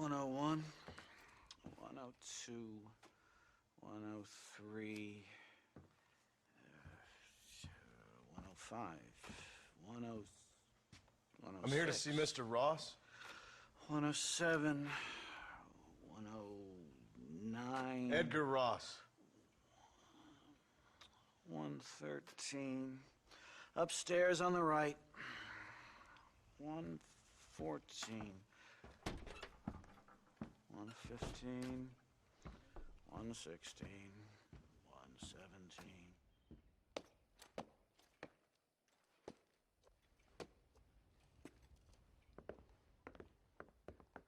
101, 102, 103, 105, 106. I'm here to see Mr. Ross. 107, 109. Edgar Ross. 113. Upstairs on the right. 114. 115. 116. 117.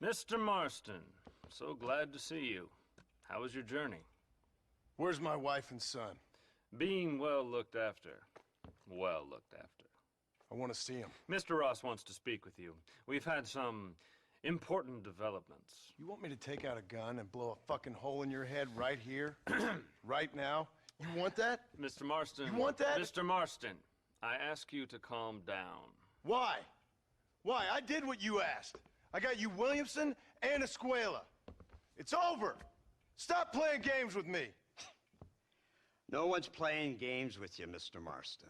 Mr. Marston, so glad to see you. How was your journey? Where's my wife and son? Being well looked after. Well looked after. I want to see him. Mr. Ross wants to speak with you. We've had some important developments. You want me to take out a gun and blow a fucking hole in your head right here? Right now? You want that? Mr. Marston. You want that? Mr. Marston, I ask you to calm down. Why? Why? I did what you asked. I got you Williamson and Escuela. It's over. Stop playing games with me. No one's playing games with you, Mr. Marston.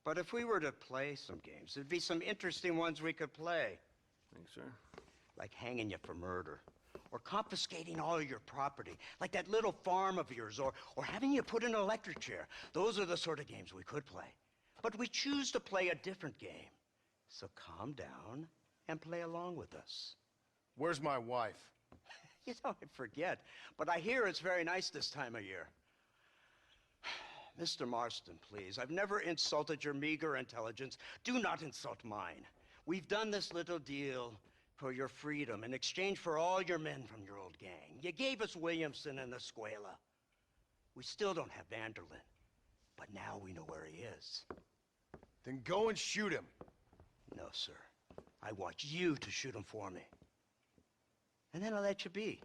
But if we were to play some games, there'd be some interesting ones we could play. Thanks, sir. Like hanging you for murder, or confiscating all your property, like that little farm of yours, or having you put in an electric chair. Those are the sort of games we could play. But we choose to play a different game. So calm down and play along with us. Where's my wife? You know, I forget, but I hear it's very nice this time of year. Mr. Marston, please, I've never insulted your meager intelligence. Do not insult mine. We've done this little deal for your freedom in exchange for all your men from your old gang. You gave us Williamson and Escuela. We still don't have Vanderlyn, but now we know where he is. Then go and shoot him. No, sir. I want you to shoot him for me. And then I'll let you be.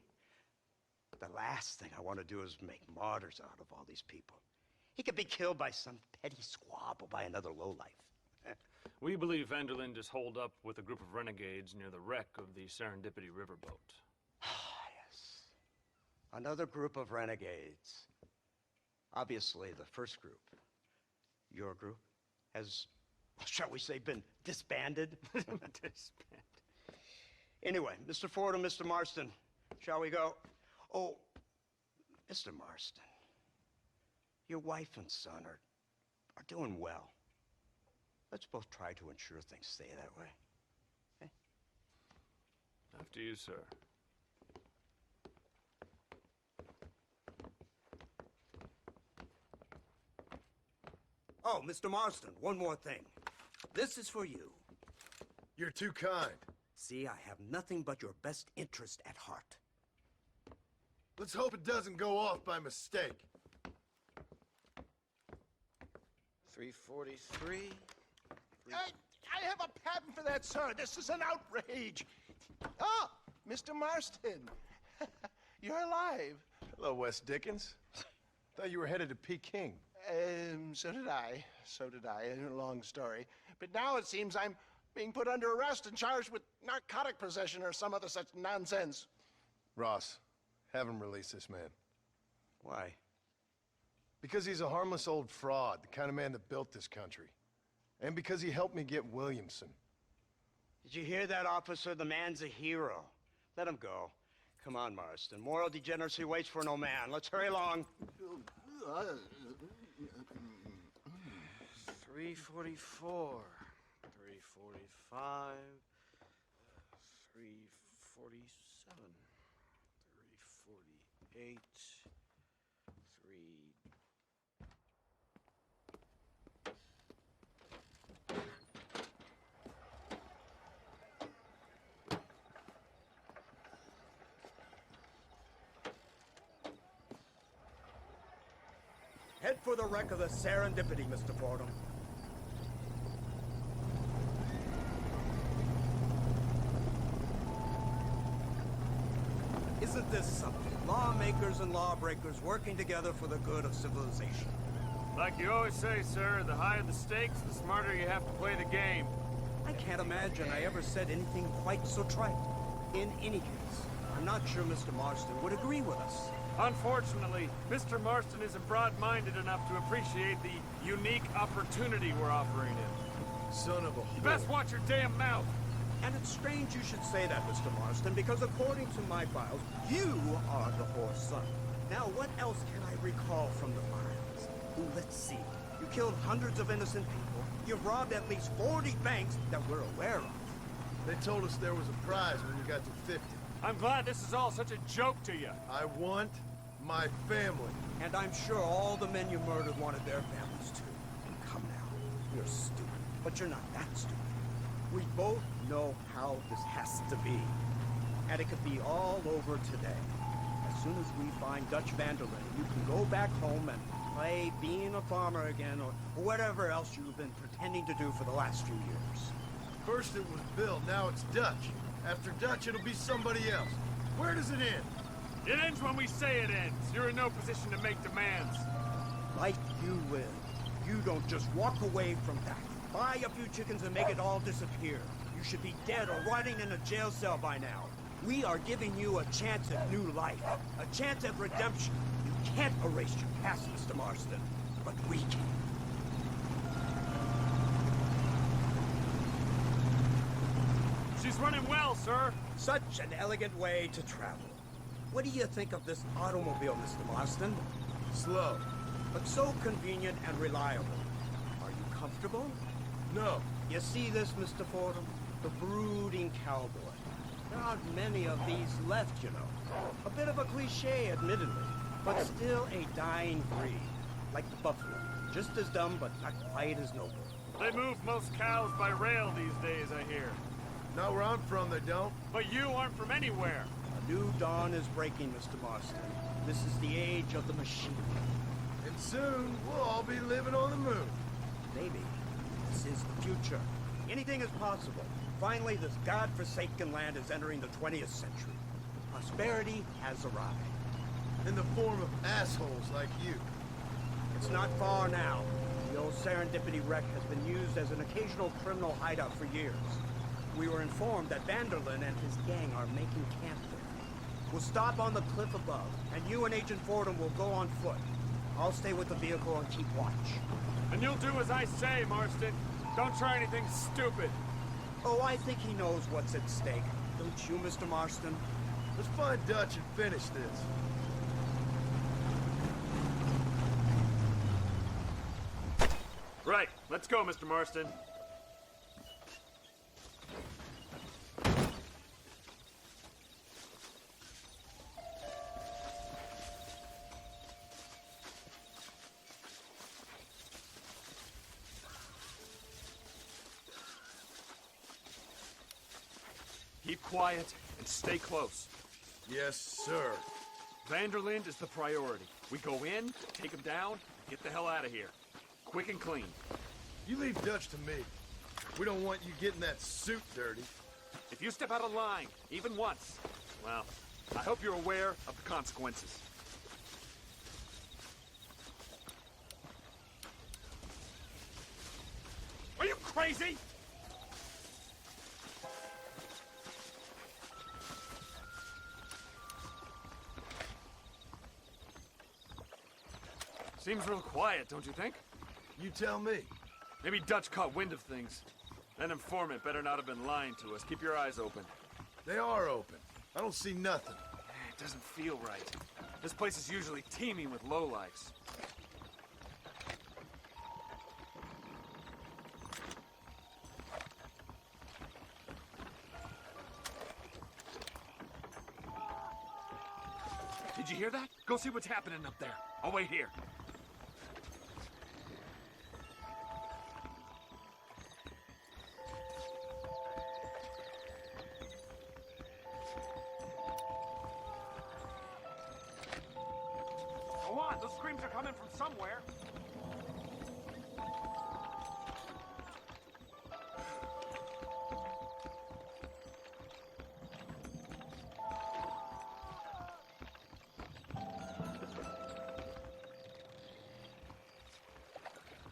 The last thing I want to do is make martyrs out of all these people. He could be killed by some petty squabble by another lowlife. We believe Vanderlyn is holed up with a group of renegades near the wreck of the Serendipity riverboat. Ah, yes. Another group of renegades. Obviously, the first group, your group, has, shall we say, been disbanded? Disbanded. Anyway, Mr. Ford and Mr. Marston, shall we go? Oh, Mr. Marston, your wife and son are doing well. Let's both try to ensure things stay that way. Okay? After you, sir. Oh, Mr. Marston, one more thing. This is for you. You're too kind. See, I have nothing but your best interest at heart. Let's hope it doesn't go off by mistake. 343. I have a patent for that, sir. This is an outrage. Ah, Mr. Marston. You're alive. Hello, Wes Dickens. Thought you were headed to Peking. So did I. So did I. A long story. But now it seems I'm being put under arrest and charged with narcotic possession or some other such nonsense. Ross, have him release this man. Why? Because he's a harmless old fraud, the kind of man that built this country. And because he helped me get Williamson. Did you hear that, officer? The man's a hero. Let him go. Come on, Marston. Moral degeneracy waits for no man. Let's hurry along. 344. 345. 347. 348. 3. Head for the wreck of the Serendipity, Mr. Fordham. Isn't this something? Lawmakers and lawbreakers working together for the good of civilization. Like you always say, sir, the higher the stakes, the smarter you have to play the game. I can't imagine I ever said anything quite so trite. In any case, I'm not sure Mr. Marston would agree with us. Unfortunately, Mr. Marston isn't broad-minded enough to appreciate the unique opportunity we're offering him. Son of a You whore. best watch your damn mouth. And it's strange you should say that, Mr. Marston, because according to my files, you are the whore's son. Now, what else can I recall from the files? Ooh, let's see. You killed hundreds of innocent people. You've robbed at least 40 banks that we're aware of. They told us there was a prize when we got to 50. I'm glad this is all such a joke to you. I want my family. And I'm sure all the men you murdered wanted their families too. Come now, you're stupid, but you're not that stupid. We both know how this has to be. And it could be all over today. As soon as we find Dutch Vanderlyn, you can go back home and play being a farmer again, or whatever else you've been pretending to do for the last few years. First it was Bill, now it's Dutch. After Dutch, it'll be somebody else. Where does it end? It ends when we say it ends. You're in no position to make demands. Like you will. You don't just walk away from that. Buy a few chickens and make it all disappear. You should be dead or rotting in a jail cell by now. We are giving you a chance at new life. A chance at redemption. You can't erase your past, Mr. Marston. But we can. She's running well, sir. Such an elegant way to travel. What do you think of this automobile, Mr. Marston? Slow. But so convenient and reliable. Are you comfortable? No. You see this, Mr. Fordham? The brooding cowboy. There aren't many of these left, you know. A bit of a cliche, admittedly, but still a dying breed. Like the buffalo. Just as dumb, but not quite as noble. They move most cows by rail these days, I hear. Not where I'm from, they don't. But you aren't from anywhere. A new dawn is breaking, Mr. Marston. This is the age of the machine. And soon, we'll all be living on the moon. Maybe. This is the future. Anything is possible. Finally, this godforsaken land is entering the 20th century. Prosperity has arrived. In the form of assholes like you. It's not far now. The old Serendipity wreck has been used as an occasional criminal hideout for years. We were informed that Vanderlyn and his gang are making camp there. We'll stop on the cliff above, and you and Agent Fordham will go on foot. I'll stay with the vehicle and keep watch. And you'll do as I say, Marston. Don't try anything stupid. Oh, I think he knows what's at stake. Don't you, Mr. Marston? Let's find Dutch and finish this. Right. Let's go, Mr. Marston. Keep quiet and stay close. Yes, sir. Vanderlyn is the priority. We go in, take him down, get the hell out of here. Quick and clean. You leave Dutch to me. We don't want you getting that suit dirty. If you step out of line, even once, well, I hope you're aware of the consequences. Are you crazy? Seems real quiet, don't you think? You tell me. Maybe Dutch caught wind of things. That informant better not have been lying to us. Keep your eyes open. They are open. I don't see nothing. It doesn't feel right. This place is usually teeming with lowlifes. Did you hear that? Go see what's happening up there. I'll wait here. Go on, those screams are coming from somewhere.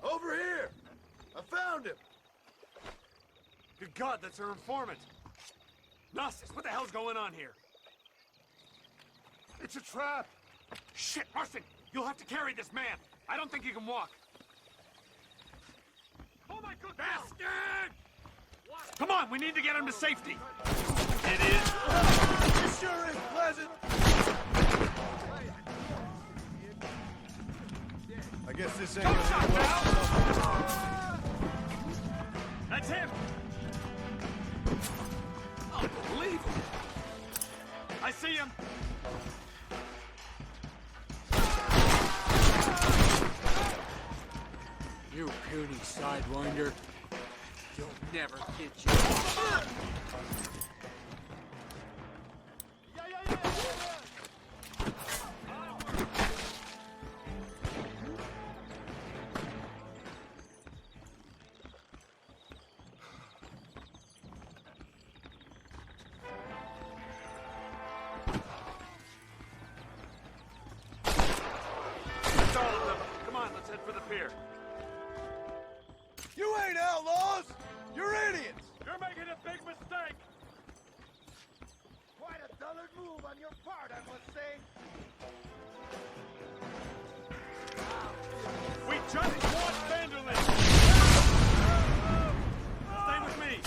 Over here! I found him! Good God, that's our informant. Gnosis, what the hell's going on here? It's a trap. Shit, Marston! You'll have to carry this man. I don't think he can walk. Oh my good bastard! Come on, we need to get him to safety. It is. It sure is pleasant. I guess this ain't Don't shot gonna now! end well. That's him! Unbelievable! I see him! You puny sidewinder. You'll never get you. That's all of them. Come on, let's head for the pier. You ain't outlaws. You're idiots. You're making a big mistake! Quite a dullard move on your part, I must say. We just lost Vanderlyn! Stay with me!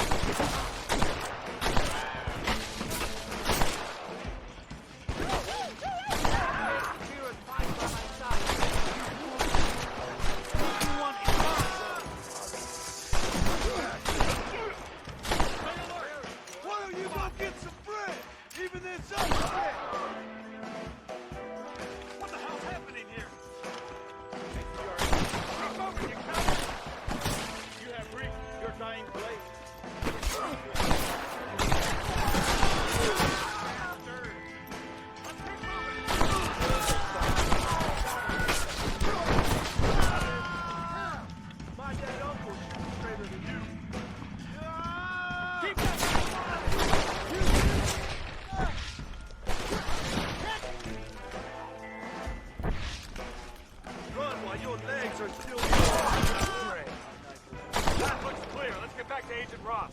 Why don't you go get some bread? Even this other bread. What the hell's happening here? Keep moving, you coward! You have reached your dying place. My dead uncle shoots straighter than you. Keep that! Run while your legs are still bread. That looks clear. Let's get back to Agent Ross.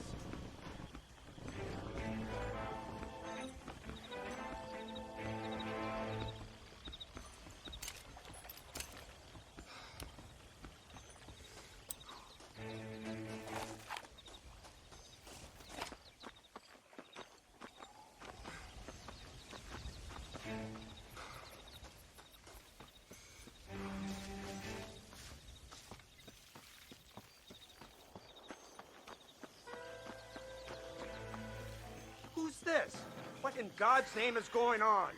Who's this? What in God's name is going on?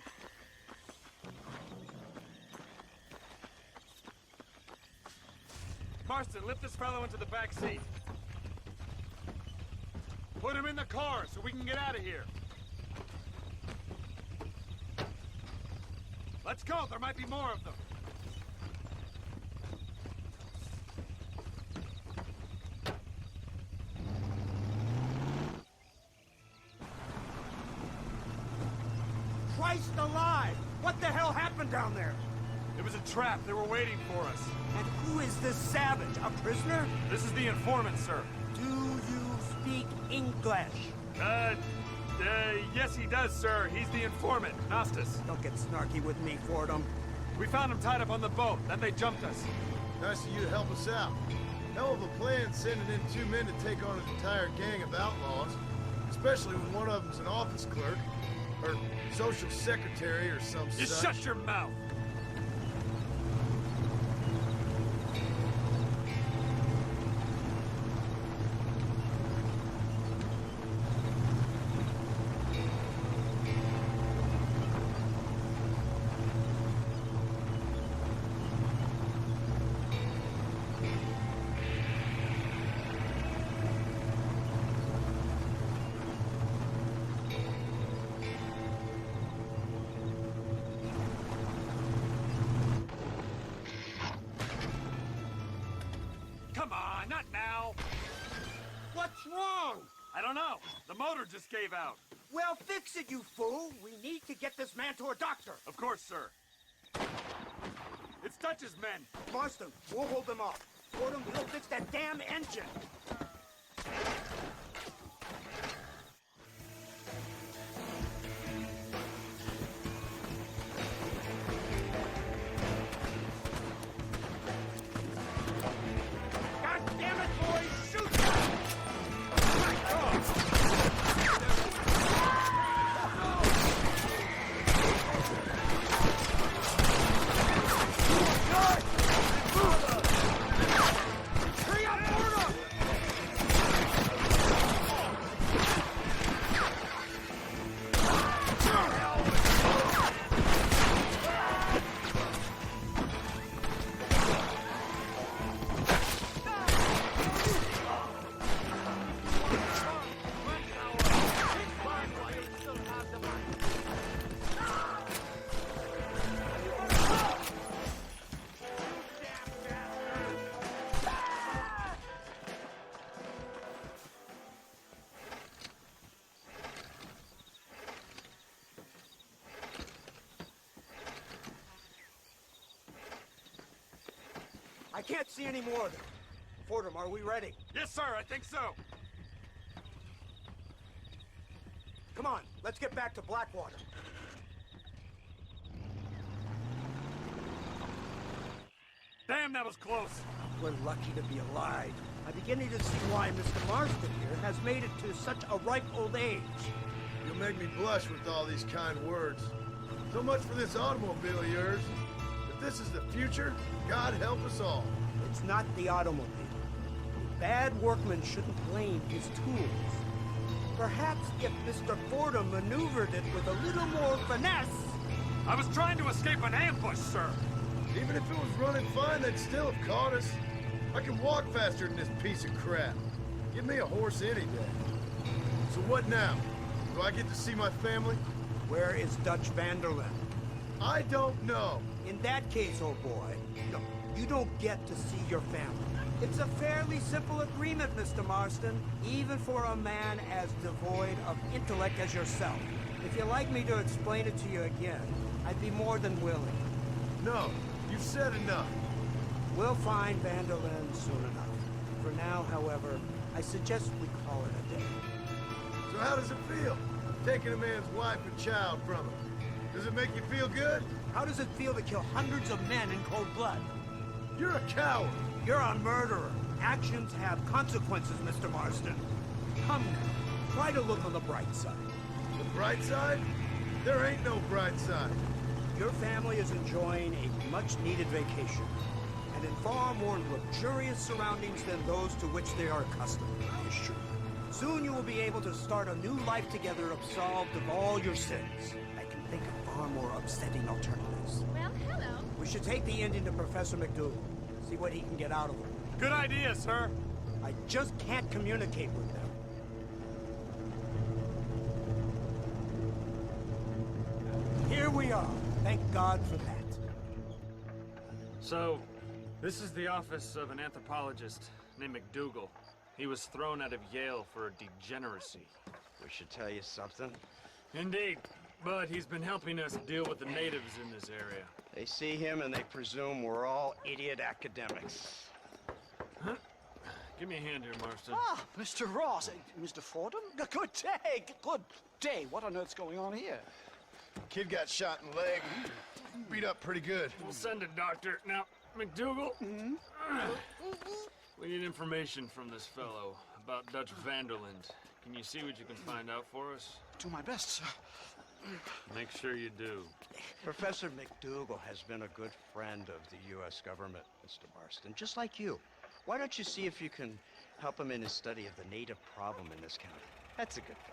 Marston, lift this fellow into the back seat. Put him in the car so we can get out of here. Let's go. There might be more of them. Christ alive! What the hell happened down there? It was a trap. They were waiting for us. And who is this savage? A prisoner? This is the informant, sir. Do you speak English? Yes he does, sir. He's the informant, Gnostis. Don't get snarky with me, Fordham. We found him tied up on the boat, then they jumped us. Nice of you to help us out. Hell of a plan sending in 2 men to take on an entire gang of outlaws, especially when one of them's an office clerk, or social secretary, or some You such. shut your mouth! Come on, not now! What's wrong? I don't know. The motor just gave out. Well, fix it, you fool. We need to get this man to a doctor. Of course, sir. It's Dutch's men. Marston, we'll hold them off. Fordham, we'll fix that damn engine. can't see any more of them. Fordham, are we ready? Yes, sir, I think so. Come on, let's get back to Blackwater. Damn, that was close. We're lucky to be alive. I'm beginning to see why Mr. Marston here has made it to such a ripe old age. You'll make me blush with all these kind words. So much for this automobile of yours. If this is the future, God help us all. It's not the automobile. Bad workmen shouldn't blame his tools. Perhaps if Mr. Fordham maneuvered it with a little more finesse... I was trying to escape an ambush, sir. Even if it was running fine, they'd still have caught us. I can walk faster than this piece of crap. Give me a horse any day. So what now? Do I get to see my family? Where is Dutch Vanderlyn? I don't know. In that case, old boy, no, you don't get to see your family. It's a fairly simple agreement, Mr. Marston, even for a man as devoid of intellect as yourself. If you'd like me to explain it to you again, I'd be more than willing. No, you've said enough. We'll find Vanderlyn soon enough. For now, however, I suggest we call it a day. So how does it feel, taking a man's wife and child from him? Does it make you feel good? How does it feel to kill hundreds of men in cold blood? You're a coward. You're a murderer. Actions have consequences, Mr. Marston. Come now, try to look on the bright side. The bright side? There ain't no bright side. Your family is enjoying a much-needed vacation, and in far more luxurious surroundings than those to which they are accustomed, I assure you. Soon you will be able to start a new life together absolved of all your sins. I can think of far more upsetting alternatives. Well, hello. We should take the Indian to Professor McDougal, see what he can get out of him. Good idea, sir. I just can't communicate with them. Here we are. Thank God for that. So, this is the office of an anthropologist named McDougal. He was thrown out of Yale for degeneracy. We should tell you something. Indeed, but he's been helping us deal with the natives in this area. They see him and they presume we're all idiot academics. Huh? Give me a hand here, Marston. Ah, Mr. Ross. Mr. Fordham? Good day. Good day. What on earth's going on here? Kid got shot in the leg. Beat up pretty good. We'll send a doctor. Now, McDougal, we need information from this fellow about Dutch Vanderlyn. Can you see what you can find out for us? Do my best, sir. Make sure you do. Professor McDougal has been a good friend of the U.S. government, Mr. Marston, just like you. Why don't you see if you can help him in his study of the native problem in this county? That's a good fellow.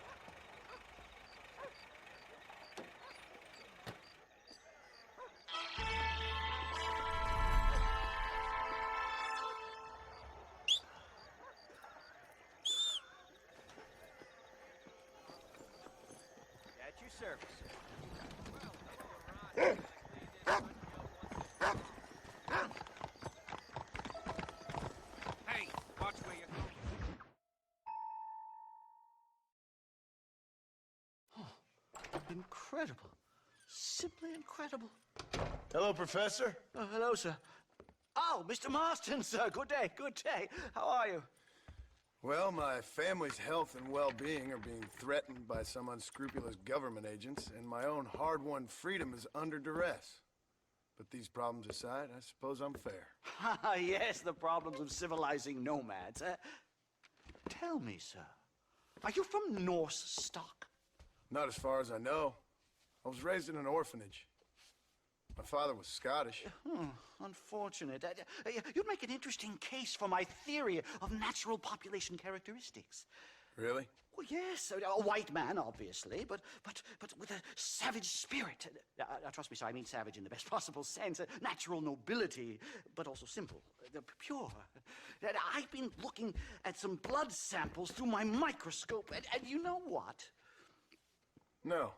At your service. Hey, watch where you're going. Incredible. Simply incredible. Hello, Professor. Hello, sir. Oh, Mr. Marston, sir. Good day. Good day. How are you? Well, my family's health and well-being are being threatened by some unscrupulous government agents, and my own hard-won freedom is under duress. But these problems aside, I suppose I'm fair. Yes, the problems of civilizing nomads. Tell me, sir, are you from Norse stock? Not as far as I know. I was raised in an orphanage. My father was Scottish. Unfortunate. You'd make an interesting case for my theory of natural population characteristics. Really? Well, yes, a white man, obviously, but with a savage spirit. Trust me, sir, I mean savage in the best possible sense. Natural nobility, but also simple, pure. I've been looking at some blood samples through my microscope, and you know what? No.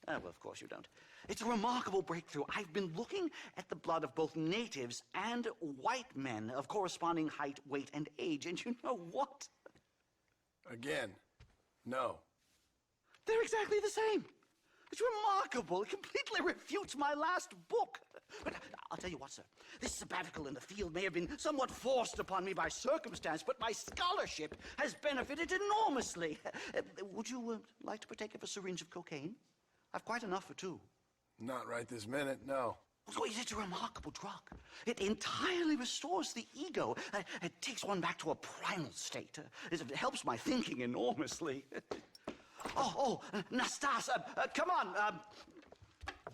Well, of course you don't. It's a remarkable breakthrough. I've been looking at the blood of both natives and white men of corresponding height, weight, and age, and you know what? Again, no. They're exactly the same. It's remarkable. It completely refutes my last book. But I'll tell you what, sir. This sabbatical in the field may have been somewhat forced upon me by circumstance, but my scholarship has benefited enormously. Would you like to partake of a syringe of cocaine? I've quite enough for two. Not right this minute, no. Oh, it's a remarkable drug. It entirely restores the ego. It takes one back to a primal state. It helps my thinking enormously. Nastas, come on.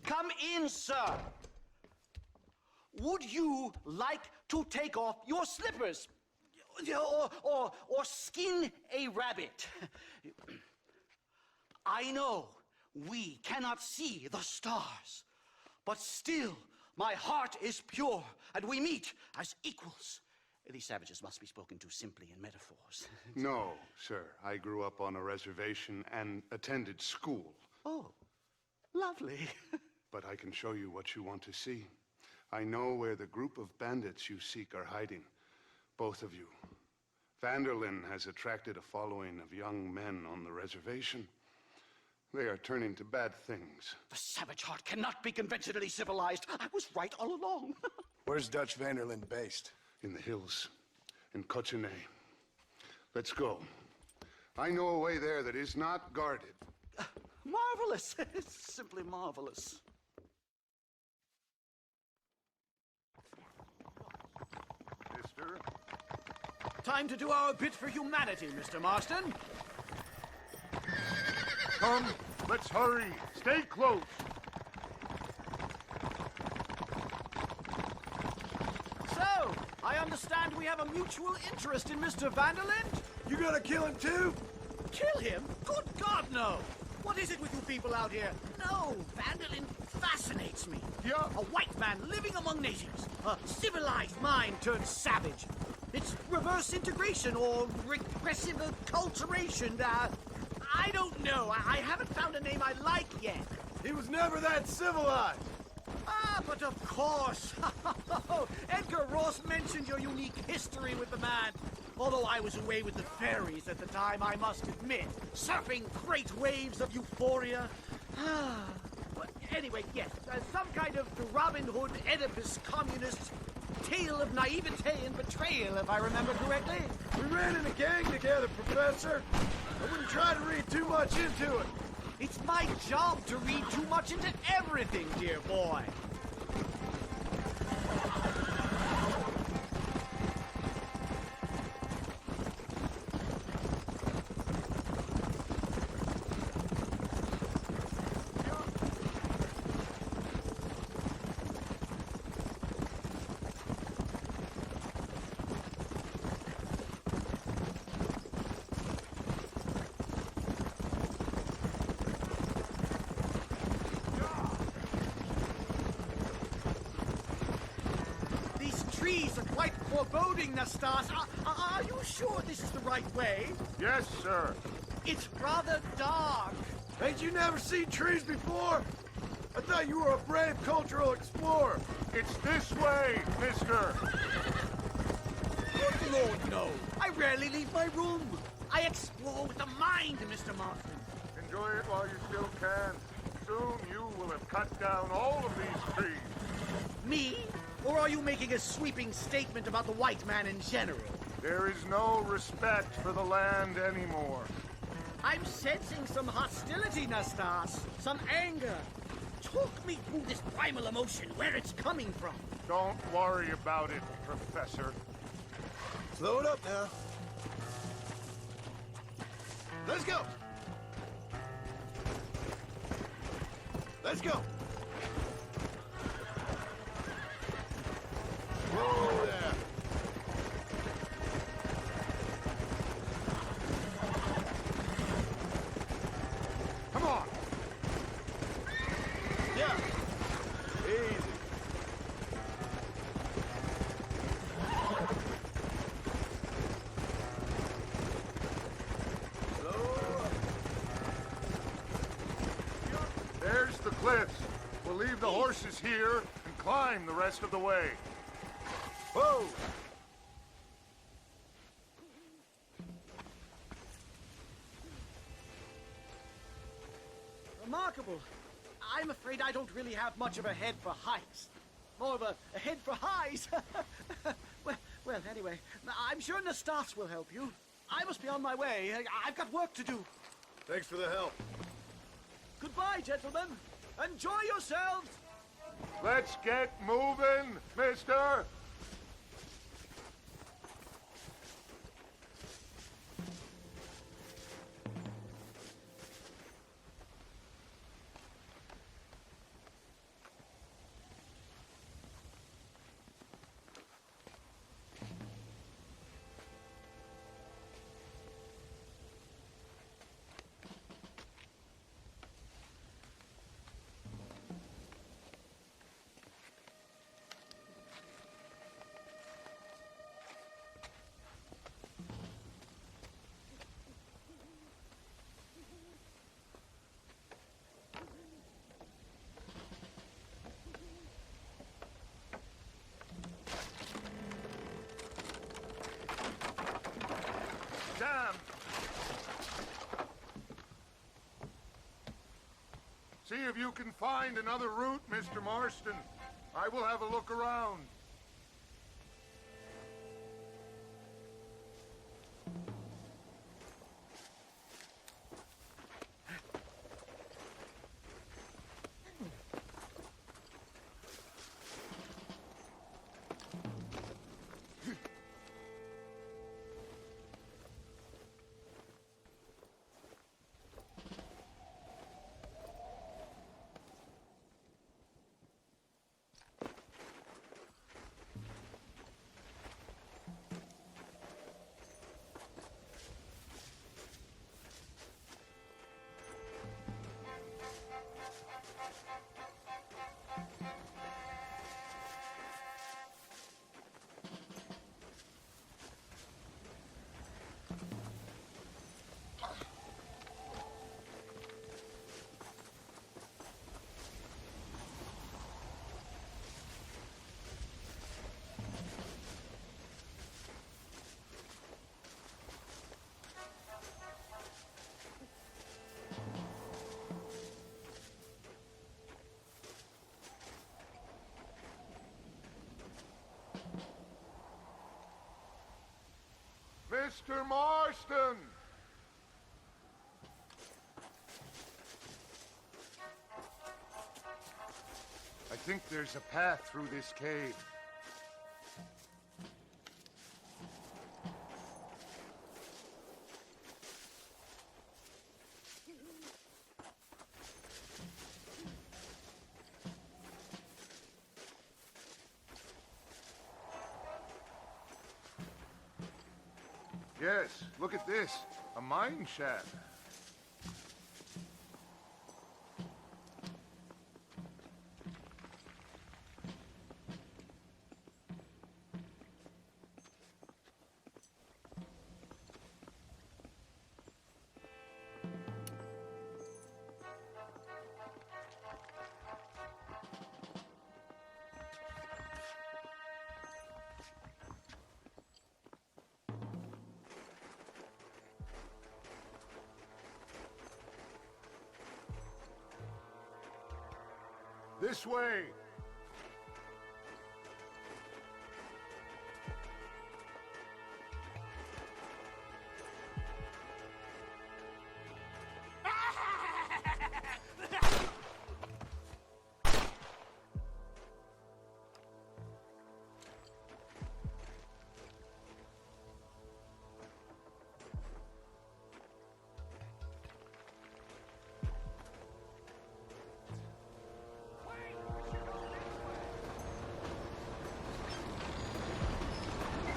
Come in, sir. Would you like to take off your slippers? Or skin a rabbit? I know we cannot see the stars, but still my heart is pure, and we meet as equals. These savages must be spoken to simply in metaphors. No, sir. I grew up on a reservation and attended school. Oh, lovely. But I can show you what you want to see. I know where the group of bandits you seek are hiding. Both of you. Vanderlyn has attracted a following of young men on the reservation. They are turning to bad things. The savage heart cannot be conventionally civilized. I was right all along. Where's Dutch Vanderlyn based? In the hills, in Cochene. Let's go. I know a way there that is not guarded. Marvelous. It's simply marvelous. Mister? Time to do our bit for humanity, Mr. Marston. Come, let's hurry. Stay close. So, I understand we have a mutual interest in Mr. Vanderlyn? You gonna kill him too? Kill him? Good God, no! What is it with you people out here? No, Vanderlyn fascinates me. Yeah? A white man living among natives. A civilized mind turned savage. It's reverse integration or regressive acculturation. I don't know. I haven't found a name I like yet. He was never that civilized. Ah, but of course. Edgar Ross mentioned your unique history with the man. Although I was away with the fairies at the time, I must admit, surfing great waves of euphoria. But anyway, yes, some kind of Robin Hood, Oedipus, communist tale of naivete and betrayal, if I remember correctly. We ran in a gang together, Professor. I wouldn't try to read too much into it. It's my job to read too much into everything, dear boy. Trees are quite foreboding, Nastas. Are you sure this is the right way? Yes, sir. It's rather dark. Ain't you never seen trees before? I thought you were a brave cultural explorer. It's this way, mister. Good Lord, no. I rarely leave my room. I explore with the mind, Mr. Marston. Enjoy it while you still can. Soon you will have cut down all of these trees. Me? Or are you making a sweeping statement about the white man in general? There is no respect for the land anymore. I'm sensing some hostility, Nastas. Some anger. Talk me through this primal emotion, where it's coming from. Don't worry about it, Professor. Slow it up now. Let's go. Let's go. Whoa there. Come on. Yeah. Easy. There's the cliffs. We'll leave the horses here and climb the rest of the way. Whoa. Remarkable. I'm afraid I don't really have much of a head for heights. more of a head for highs. well, anyway, I'm sure Nastas will help you. I must be on my way. I've got work to do. Thanks for the help. Goodbye, gentlemen. Enjoy yourselves. Let's get moving, mister! Damn! See if you can find another route, Mr. Marston. I will have a look around. Mr. Marston! I think there's a path through this cave. Yes, look at this. A mine shaft. This way!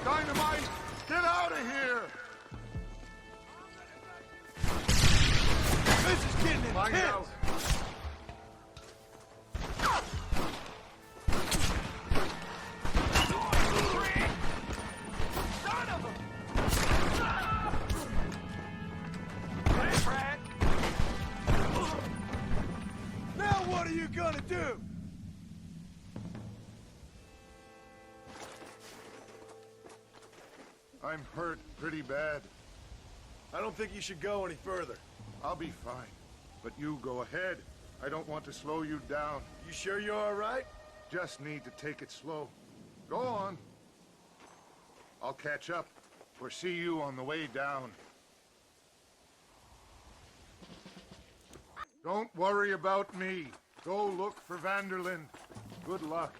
Dynamite! Get out of here! This is getting intense! Find out. Son of a... Now what are you gonna do? I'm hurt pretty bad. I don't think you should go any further. I'll be fine. But you go ahead. I don't want to slow you down. You sure you're all right? just need to take it slow. Go on. I'll catch up, or see you on the way down. Don't worry about me. Go look for Vanderlyn. Good luck.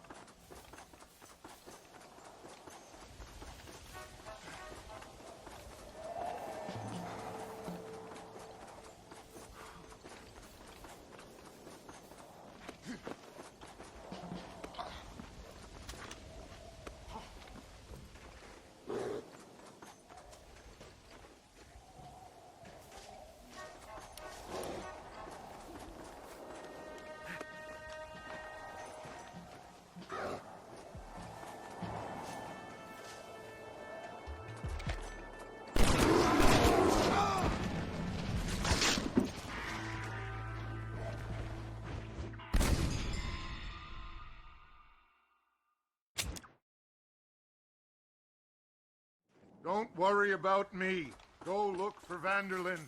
Don't worry about me. Go look for Vanderlyn.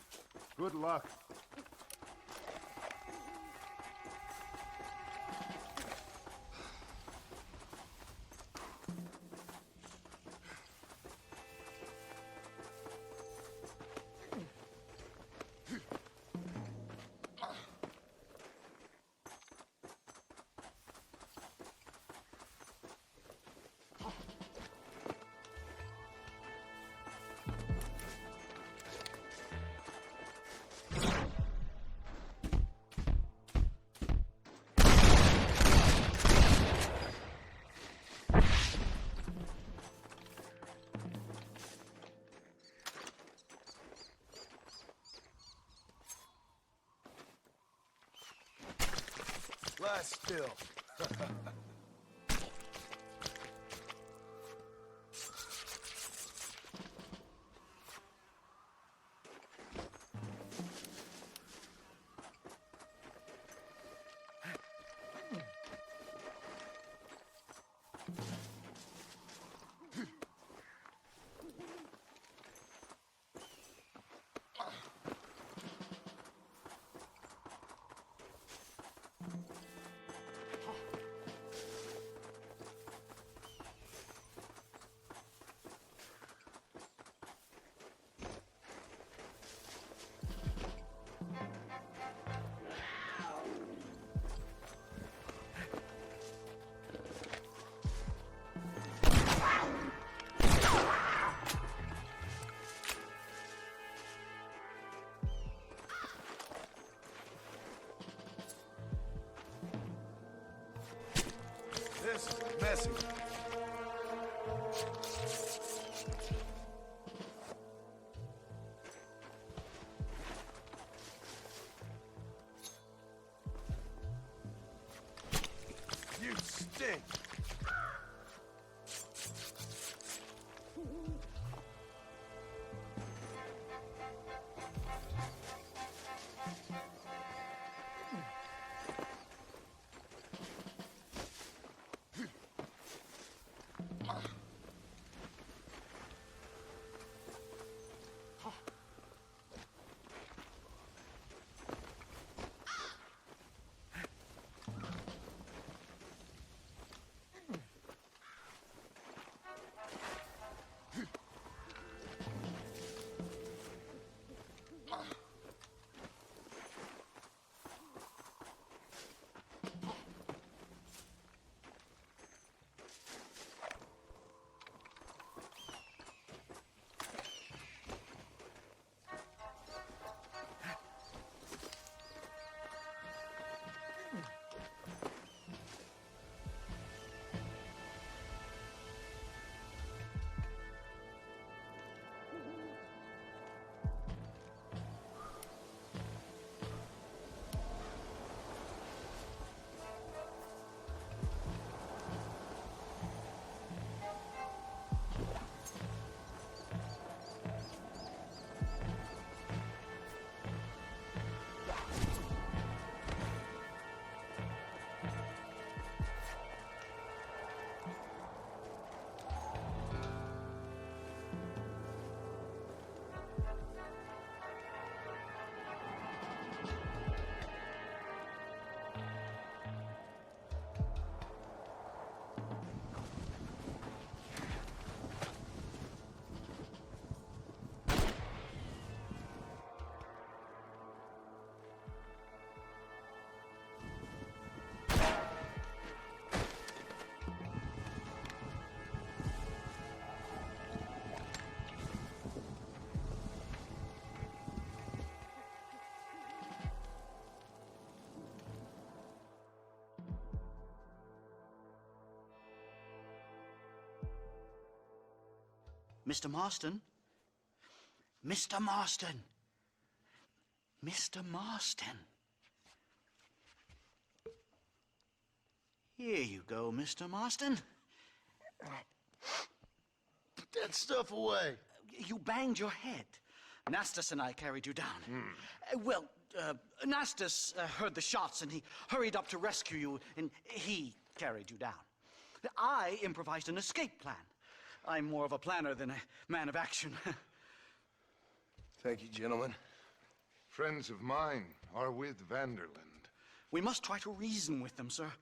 Good luck. Lie still. This is messy. You stink. Mr. Marston? Mr. Marston! Mr. Marston! Here you go, Mr. Marston. Put that stuff away. You banged your head. Nastas and I carried you down. Nastas heard the shots and he hurried up to rescue you, and he carried you down. I improvised an escape plan. I'm more of a planner than a man of action. Thank you, gentlemen. Friends of mine are with Vanderland. We must try to reason with them, sir.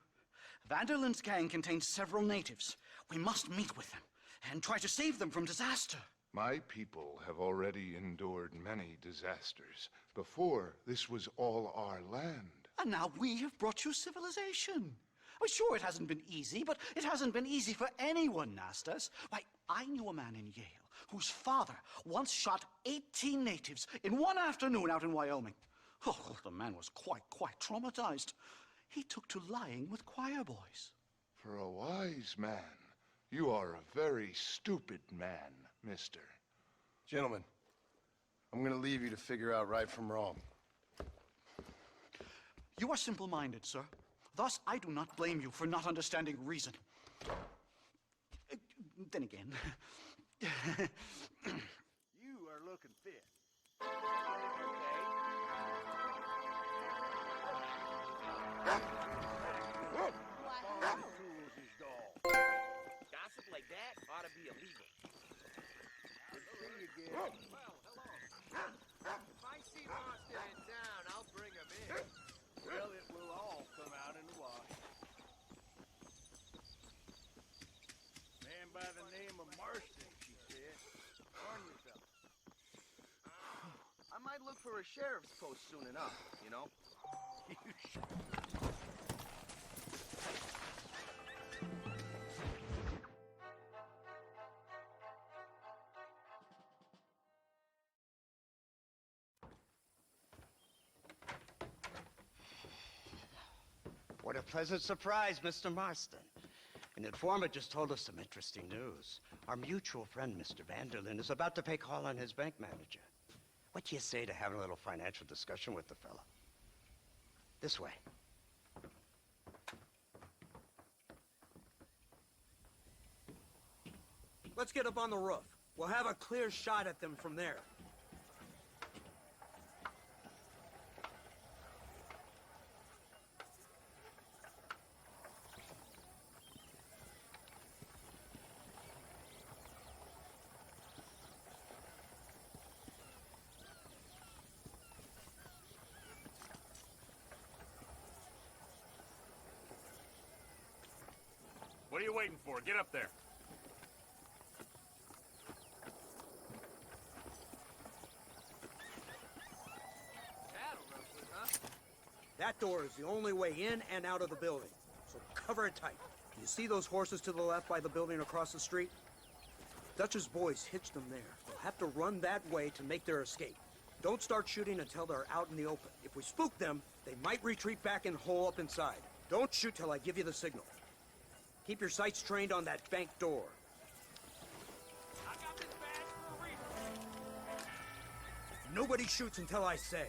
Vanderland's gang contains several natives. We must meet with them and try to save them from disaster. My people have already endured many disasters. Before, this was all our land. And now we have brought you civilization. Well, sure, it hasn't been easy, but it hasn't been easy for anyone, Nastas. Why, I knew a man in Yale whose father once shot 18 natives in one afternoon out in Wyoming. Oh, the man was quite traumatized. He took to lying with choir boys. For a wise man, you are a very stupid man, mister. Gentlemen, I'm gonna leave you to figure out right from wrong. You are simple-minded, sir. Thus, I do not blame you for not understanding reason. Then again... You are looking fit. Gossip like that ought to be illegal. Good to see you again. Well, hello. If I see Marston in town, I'll bring him in. Well, it will all come out in the wash. Man by the name of Marston, she said. Warn yourself. I might look for a sheriff's post soon enough, you know? What a pleasant surprise, Mr. Marston. An informant just told us some interesting news. Our mutual friend, Mr. Vanderland, is about to pay call on his bank manager. What do you say to having a little financial discussion with the fella? This way. Let's get up on the roof. We'll have a clear shot at them from there. What are you waiting for? Get up there. Cattle rustlers, huh? That door is the only way in and out of the building, so cover it tight. You see those horses to the left by the building across the street? Dutch's boys hitched them there. They'll have to run that way to make their escape. Don't start shooting until they're out in the open. If we spook them, they might retreat back and hole up inside. Don't shoot till I give you the signal. Keep your sights trained on that bank door. I got this badge for a reason. Nobody shoots until I say.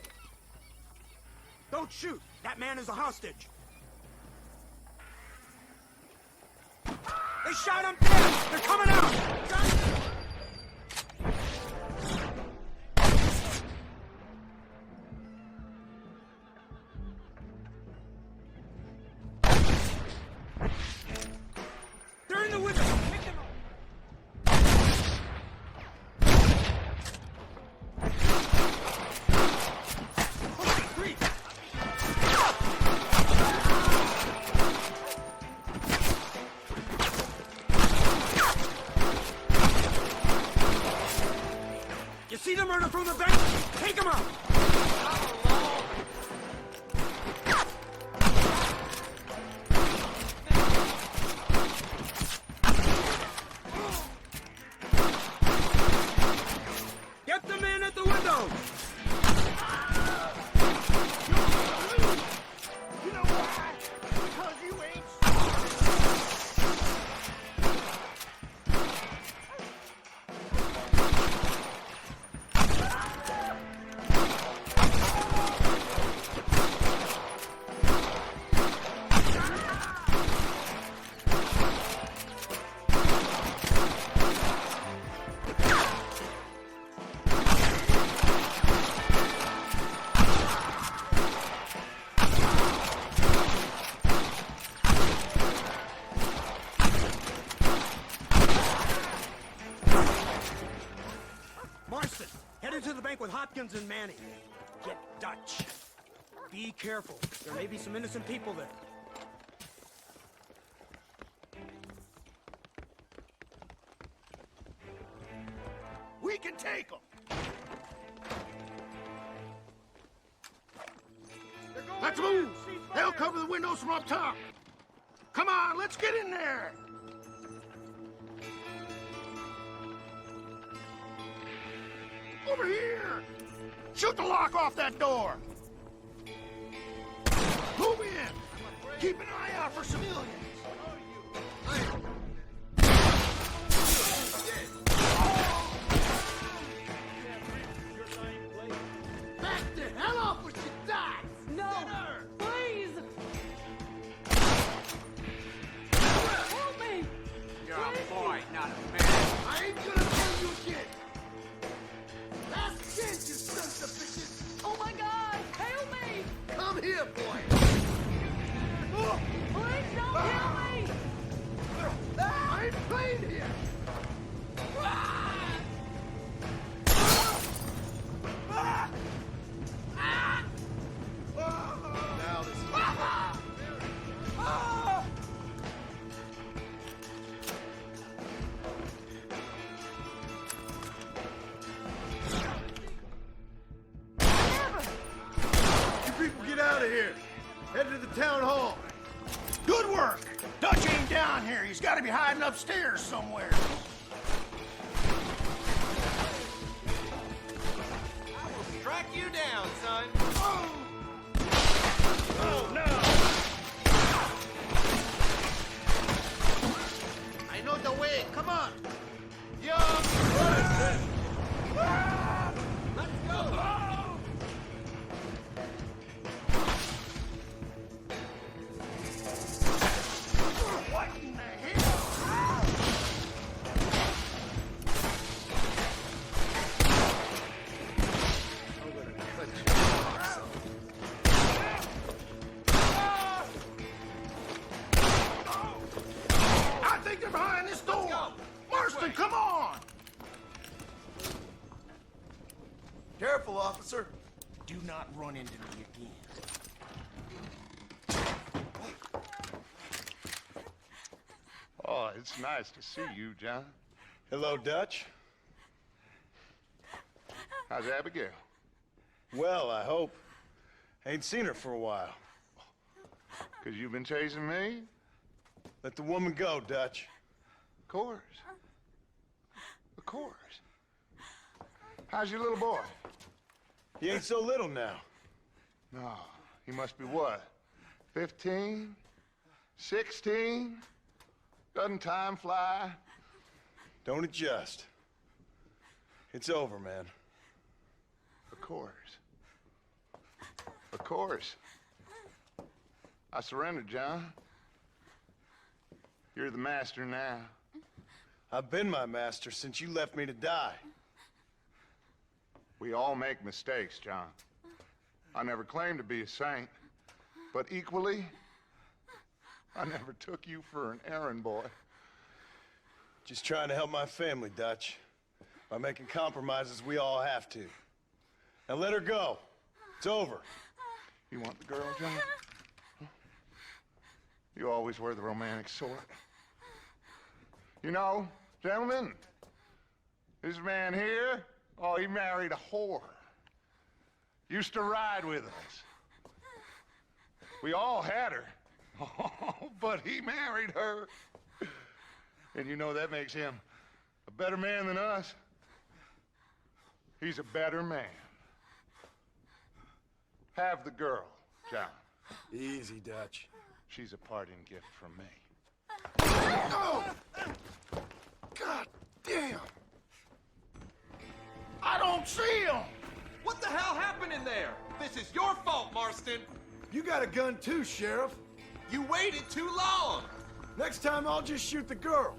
Don't shoot! That man is a hostage! They shot him dead! They're coming out! They're in the window! Pick them up! Holy grief! Hans and Manny. Get Dutch. Be careful. There may be some innocent people there. We can take them. Let's move. They'll cover the windows from up top. Come on, let's get in there. Over here. Shoot the lock off that door. Move in. Keep an eye out for civilians. Back the hell off with your die! No! Please! Help me! You're a boy, not a man. I ain't gonna tell you again! Last chance, you sons of bitches! Oh my God! Help me! Come here, boy! Please don't kill me! I ain't playing here! Now this You people get out of here! Head to the town hall! Good work! Dutch ain't down here. He's got to be hiding upstairs somewhere. I will track you down, son. Oh, no! I know the way. Come on. Young. Let's go. What in the hell? I'm gonna cut you. I think they're behind this door. Marston, come on. Careful, officer. Do not run into me again. Oh, it's nice to see you, John. Hello, Dutch. How's Abigail? Well, I hope. Ain't seen her for a while. 'Cause you've been chasing me? Let the woman go, Dutch. Of course. Of course. How's your little boy? He ain't so little now. No, he must be what? 15? 16? Doesn't time fly? Don't adjust. It's over, man. Of course. Of course. I surrendered, John. You're the master now. I've been my master since you left me to die. We all make mistakes, John. I never claimed to be a saint, but equally, I never took you for an errand boy. Just trying to help my family, Dutch. By making compromises we all have to. Now let her go. It's over. You want the girl, John? You always were the romantic sort. You know, gentlemen, this man here, oh, he married a whore. Used to ride with us. We all had her. Oh, but he married her. And you know that makes him a better man than us. He's a better man. Have the girl, John. Easy, Dutch. She's a parting gift from me. Oh! God damn! I don't see him! What the hell happened in there? This is your fault, Marston. You got a gun too, Sheriff. You waited too long. Next time I'll just shoot the girl.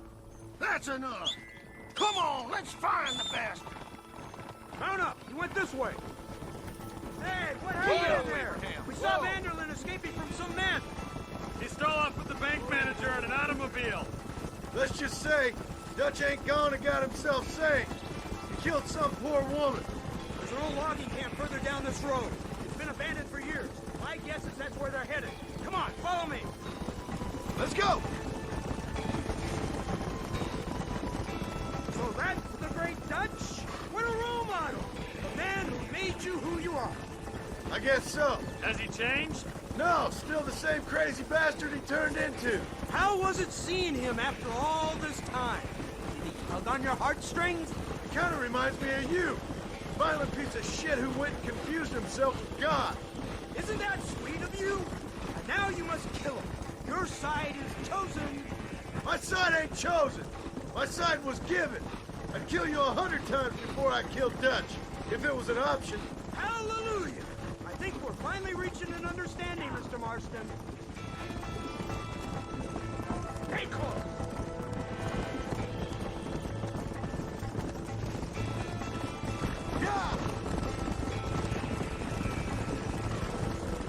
That's enough! Come on, let's find the bastard! Mount up! He went this way! Hey, what happened in there? We saw Vanderlyn escaping from some men! He stole off with the bank manager in an automobile! Let's just say, Dutch ain't gone and got himself saved. He killed some poor woman. There's an an old logging camp further down this road. It's been abandoned for years. My guess is that's where they're headed. Come on, follow me. Let's go! So that's the great Dutch? What a role model! The man who made you who you are. I guess so. Has he changed? No, still the same crazy bastard he turned into. How was it seeing him after all this time? Did he tug on your heartstrings? It kind of reminds me of you. Violent piece of shit who went and confused himself with God. Isn't that sweet of you? And now you must kill him. Your side is chosen. My side ain't chosen. My side was given. I'd kill you 100 times before I killed Dutch, if it was an option. Hallelujah! I think we're finally reaching an understanding, Mr. Marston. Stay close! Yeah!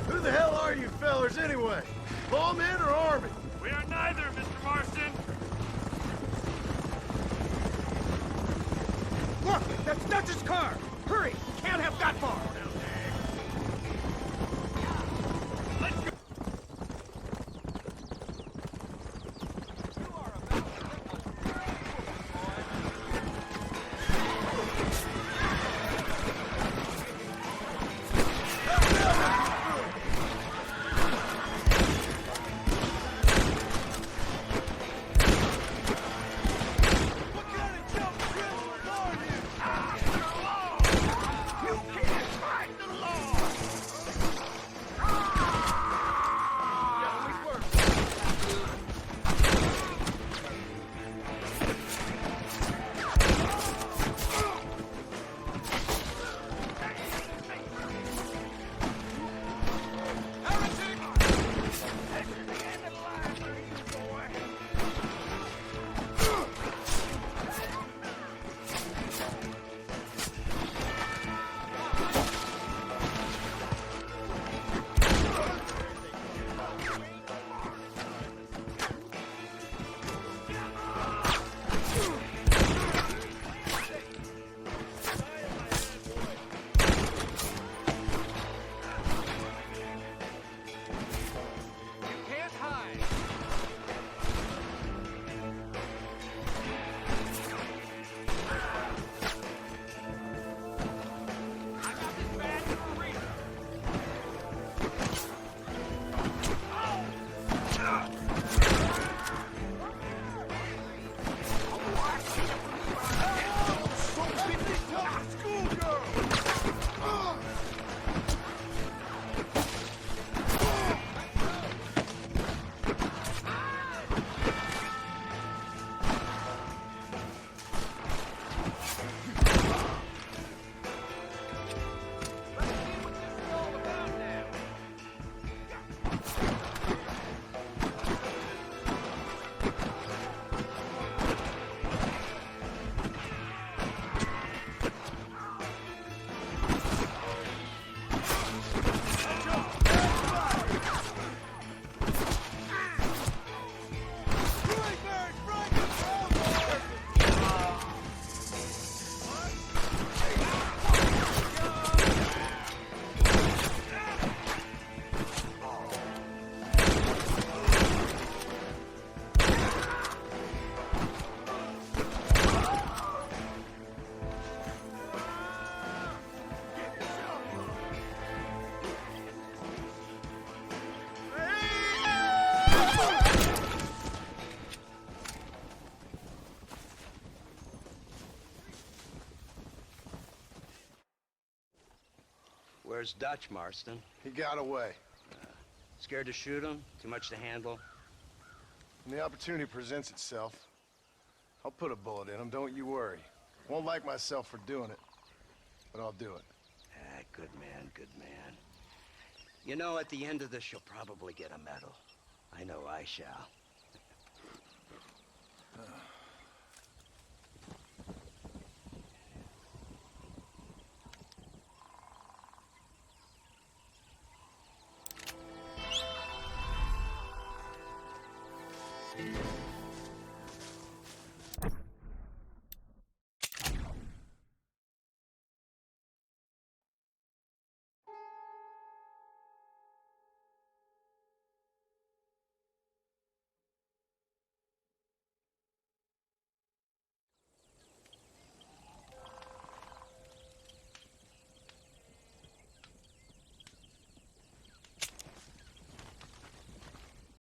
Who the hell are you fellers anyway? Lawmen or army? We are neither, Mr. Marston. Look, that's Dutch's car. Hurry, we can't have that far. Let's go. Where's Dutch, Marston? He got away. Scared to shoot him? Too much to handle? When the opportunity presents itself, I'll put a bullet in him, don't you worry. Won't like myself for doing it, but I'll do it. Ah, good man, good man. You know, at the end of this, you'll probably get a medal. I know I shall.